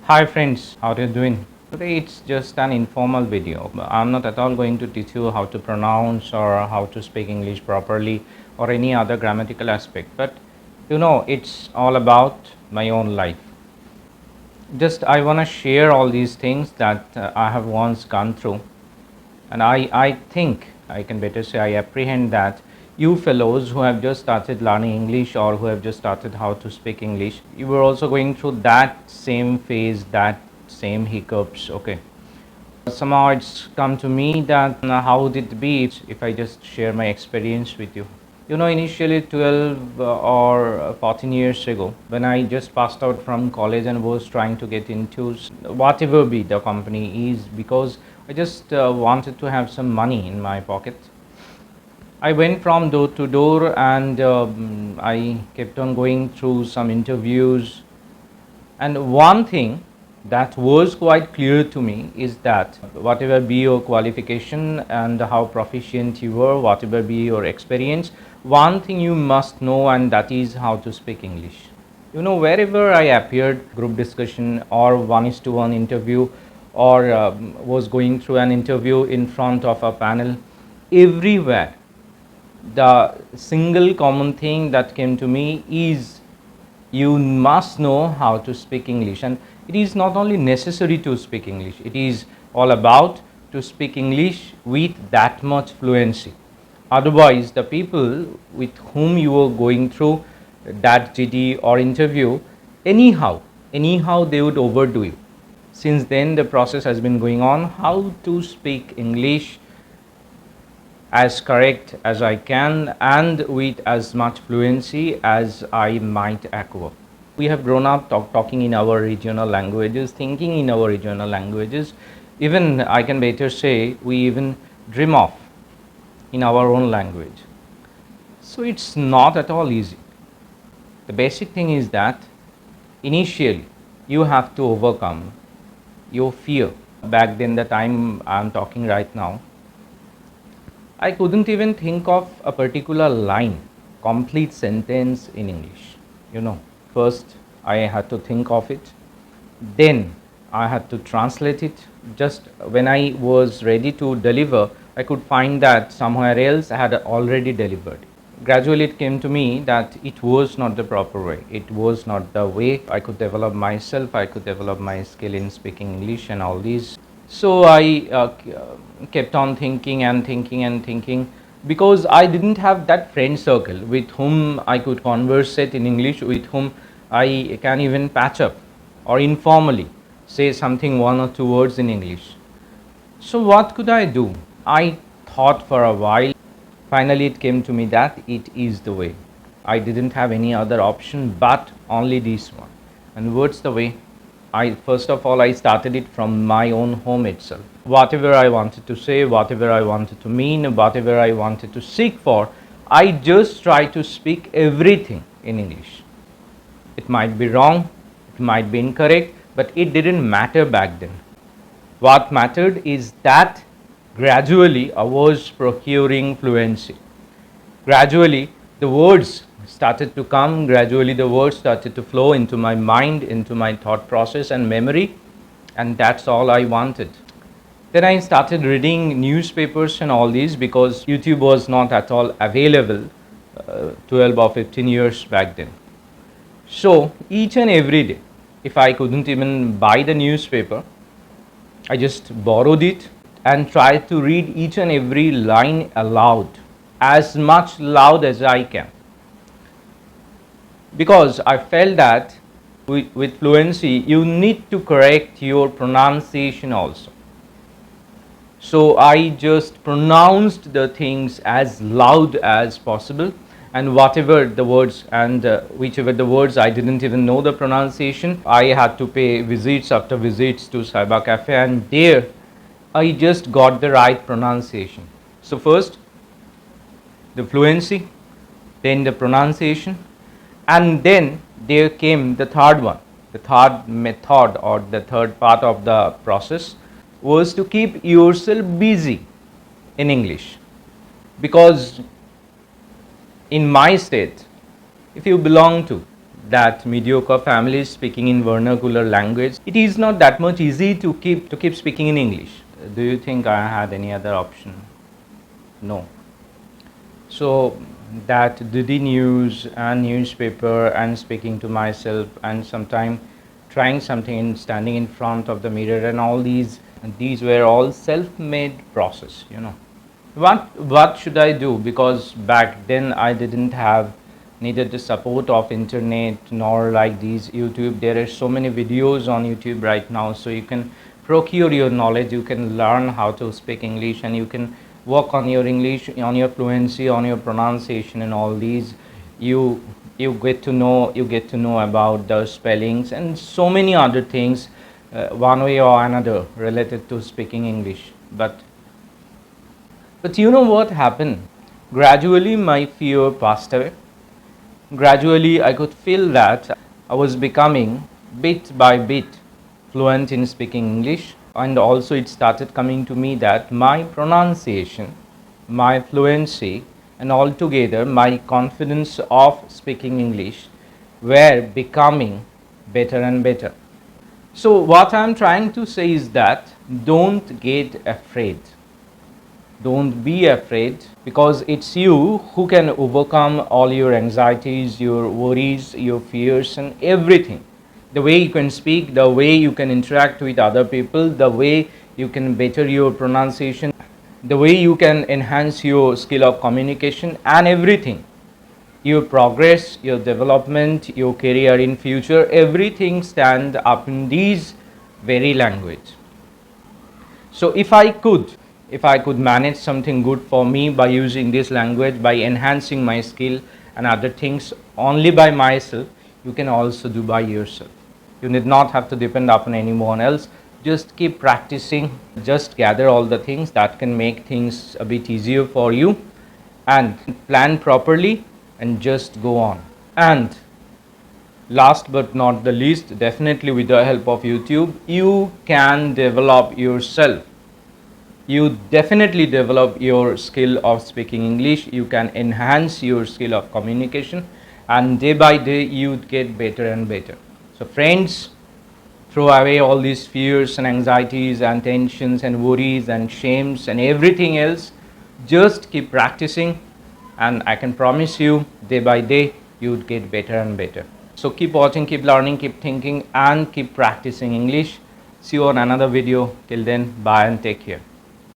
Hi friends, how are you doing? Today it's just an informal video. I'm not at all going to teach you how to pronounce or how to speak English properly or any other grammatical aspect, but it's all about my own life. Just I want to share all these things that I have once gone through, and I think I can better say I apprehend that you fellows who have just started learning English or who have just started how to speak English, you were also going through that same phase, that same hiccups. Okay, somehow it's come to me that how would it be if I just share my experience with you. Initially 12 or 14 years ago, when I just passed out from college and was trying to get into whatever be the company is, because I just wanted to have some money in my pocket. I went from door to door and I kept on going through some interviews. And one thing that was quite clear to me is that whatever be your qualification and how proficient you were, whatever be your experience, one thing you must know, and that is how to speak English. Wherever I appeared, group discussion or one-to-one interview, or was going through an interview in front of a panel, everywhere the single common thing that came to me is you must know how to speak English. And it is not only necessary to speak English, it is all about to speak English with that much fluency. Otherwise, the people with whom you are going through that GD or interview, anyhow they would overdo you. Since then the process has been going on how to speak English as correct as I can and with as much fluency as I might acquire. We have grown up talking in our regional languages, thinking in our regional languages. Even I can better say we even dream of in our own language. So it's not at all easy. The basic thing is that initially you have to overcome your fear. Back then, the time I'm talking right now, I couldn't even think of a particular line, complete sentence in English. First I had to think of it, then I had to translate it. Just when I was ready to deliver, I could find that somewhere else I had already delivered. Gradually it came to me that it was not the proper way. It was not the way I could develop myself, I could develop my skill in speaking English and all these. So I kept on thinking and thinking and thinking, because I didn't have that friend circle with whom I could conversate in English, with whom I can even patch up or informally say something, one or two words in English. So what could I do? I thought for a while. Finally it came to me that it is the way. I didn't have any other option but only this one. And what's the way? First of all, I started it from my own home itself. Whatever I wanted to say, whatever I wanted to mean, whatever I wanted to seek for, I just try to speak everything in English. It might be wrong, it might be incorrect, but it didn't matter back then. What mattered is that gradually I was procuring fluency. Gradually the words started to come, gradually the words started to flow into my mind, into my thought process and memory, and that's all I wanted. Then I started reading newspapers and all these, because YouTube was not at all available 12 or 15 years back then. So each and every day, if I couldn't even buy the newspaper, I just borrowed it and tried to read each and every line aloud, as much loud as I can, because I felt that with fluency you need to correct your pronunciation also. So I just pronounced the things as loud as possible, and whatever the words and whichever the words I didn't even know the pronunciation, I had to pay visits after visits to cyber cafe, and there I just got the right pronunciation. So first the fluency, then the pronunciation, and then there came the third one. The third method or the third part of the process was to keep yourself busy in English, because in my state, if you belong to that mediocre families speaking in vernacular language, it is not that much easy to keep speaking in English. Do you think I had any other option? No. So that the news and newspaper and speaking to myself and sometime trying something and standing in front of the mirror and all these were all self-made process, you know. What should I do? Because back then I didn't have neither the support of internet nor like these YouTube. There are so many videos on YouTube right now, so you can procure your knowledge, you can learn how to speak English, and you can work on your English, on your fluency, on your pronunciation, and all these. You get to know about the spellings and so many other things, one way or another related to speaking English. But you know what happened? Gradually, my fear passed away. Gradually, I could feel that I was becoming bit by bit fluent in speaking English, and also it started coming to me that my pronunciation, my fluency, and altogether my confidence of speaking English were becoming better and better. So, what I am trying to say is that don't get afraid. Don't be afraid, because it's you who can overcome all your anxieties, your worries, your fears, and everything. The way you can speak, the way you can interact with other people, the way you can better your pronunciation, the way you can enhance your skill of communication, and everything. Your progress, your development, your career in future, everything stand up in these very language. So if I could manage something good for me by using this language, by enhancing my skill and other things only by myself, you can also do by yourself. You need not have to depend upon anyone else. Just keep practicing, just gather all the things that can make things a bit easier for you, and plan properly, and just go on. And last but not the least, definitely with the help of YouTube, you can develop yourself. You definitely develop your skill of speaking English. You can enhance your skill of communication, and day by day you get better and better. So friends, throw away all these fears and anxieties and tensions and worries and shames and everything else. Just keep practicing, and I can promise you, day by day you would get better and better. So keep watching, keep learning, keep thinking, and keep practicing English. See you on another video. Till then, bye and take care.